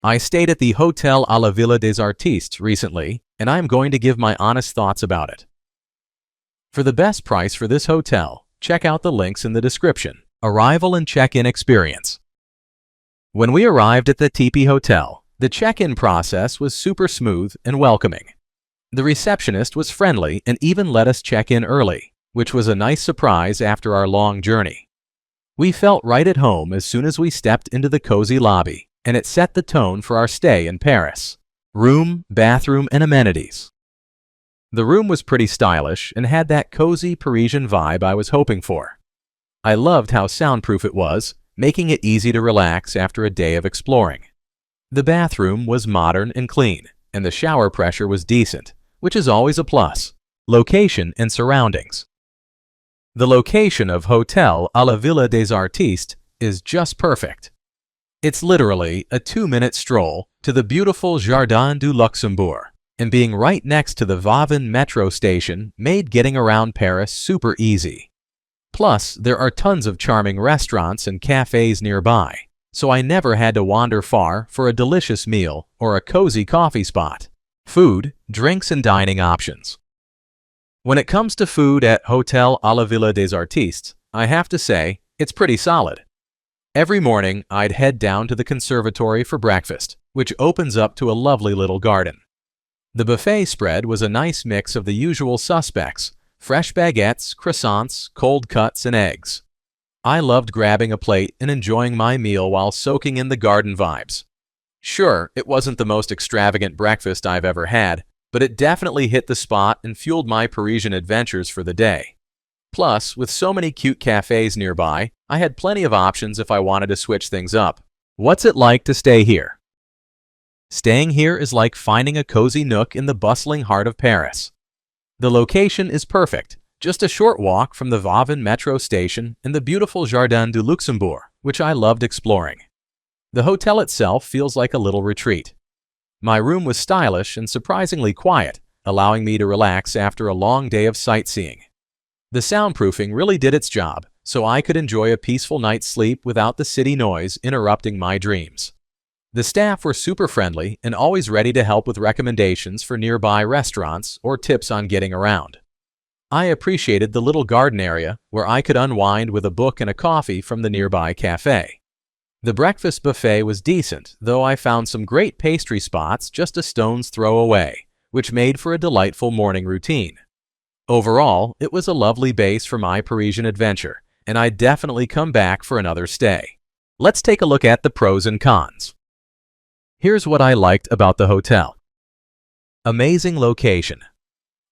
I stayed at the Hôtel à la Villa des Artistes recently, and I am going to give my honest thoughts about it. For the best price for this hotel, check out the links in the description. Arrival and check-in experience. When we arrived at the TP Hotel, the check-in process was super smooth and welcoming. The receptionist was friendly and even let us check in early, which was a nice surprise after our long journey. We felt right at home as soon as we stepped into the cozy lobby, and it set the tone for our stay in Paris. Room, bathroom, and amenities. The room was pretty stylish and had that cozy Parisian vibe I was hoping for. I loved how soundproof it was, making it easy to relax after a day of exploring. The bathroom was modern and clean, and the shower pressure was decent, which is always a plus. Location and surroundings. The location of Hôtel à la Villa des Artistes is just perfect. It's literally a 2-minute stroll to the beautiful Jardin du Luxembourg, and being right next to the Vauvin metro station made getting around Paris super easy. Plus, there are tons of charming restaurants and cafes nearby, so I never had to wander far for a delicious meal or a cozy coffee spot. Food, drinks, and dining options. When it comes to food at Hôtel à la Villa des Artistes, I have to say, it's pretty solid. Every morning, I'd head down to the conservatory for breakfast, which opens up to a lovely little garden. The buffet spread was a nice mix of the usual suspects: fresh baguettes, croissants, cold cuts, and eggs. I loved grabbing a plate and enjoying my meal while soaking in the garden vibes. Sure, it wasn't the most extravagant breakfast I've ever had, but it definitely hit the spot and fueled my Parisian adventures for the day. Plus, with so many cute cafes nearby, I had plenty of options if I wanted to switch things up. What's it like to stay here? Staying here is like finding a cozy nook in the bustling heart of Paris. The location is perfect, just a short walk from the Vauvin metro station and the beautiful Jardin du Luxembourg, which I loved exploring. The hotel itself feels like a little retreat. My room was stylish and surprisingly quiet, allowing me to relax after a long day of sightseeing. The soundproofing really did its job, so I could enjoy a peaceful night's sleep without the city noise interrupting my dreams. The staff were super friendly and always ready to help with recommendations for nearby restaurants or tips on getting around. I appreciated the little garden area where I could unwind with a book and a coffee from the nearby cafe. The breakfast buffet was decent, though I found some great pastry spots just a stone's throw away, which made for a delightful morning routine. Overall, it was a lovely base for my Parisian adventure, and I'd definitely come back for another stay. Let's take a look at the pros and cons. Here's what I liked about the hotel. Amazing location.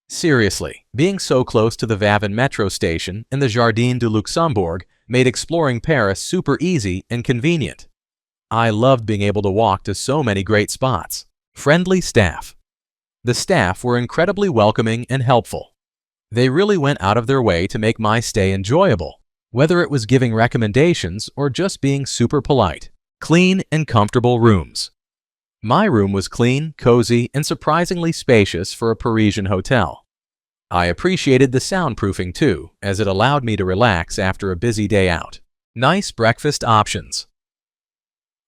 Seriously, being so close to the Vauvin metro station and the Jardin du Luxembourg made exploring Paris super easy and convenient. I loved being able to walk to so many great spots. Friendly staff. The staff were incredibly welcoming and helpful. They really went out of their way to make my stay enjoyable, whether it was giving recommendations or just being super polite. Clean and comfortable rooms. My room was clean, cozy, and surprisingly spacious for a Parisian hotel. I appreciated the soundproofing too, as it allowed me to relax after a busy day out. Nice breakfast options.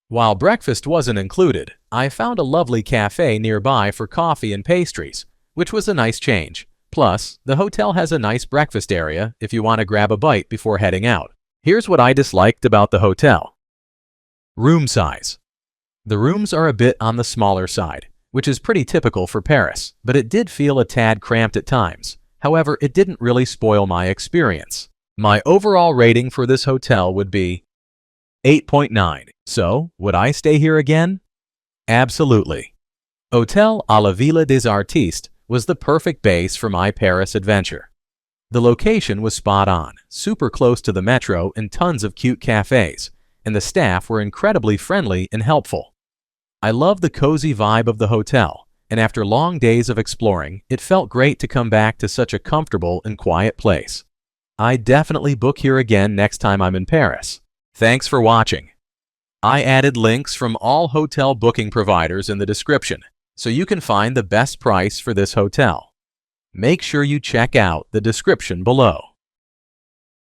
While breakfast wasn't included, I found a lovely cafe nearby for coffee and pastries, which was a nice change. Plus, the hotel has a nice breakfast area if you want to grab a bite before heading out. Here's what I disliked about the hotel. Room size. The rooms are a bit on the smaller side, which is pretty typical for Paris, but it did feel a tad cramped at times. However, it didn't really spoil my experience. My overall rating for this hotel would be 8.9. So, would I stay here again? Absolutely. Hôtel à la Villa des Artistes was the perfect base for my Paris adventure. The location was spot on, super close to the metro and tons of cute cafes, and the staff were incredibly friendly and helpful. I love the cozy vibe of the hotel, and after long days of exploring, it felt great to come back to such a comfortable and quiet place. I'd definitely book here again next time I'm in Paris. Thanks for watching. I added links from all hotel booking providers in the description, so you can find the best price for this hotel. Make sure you check out the description below.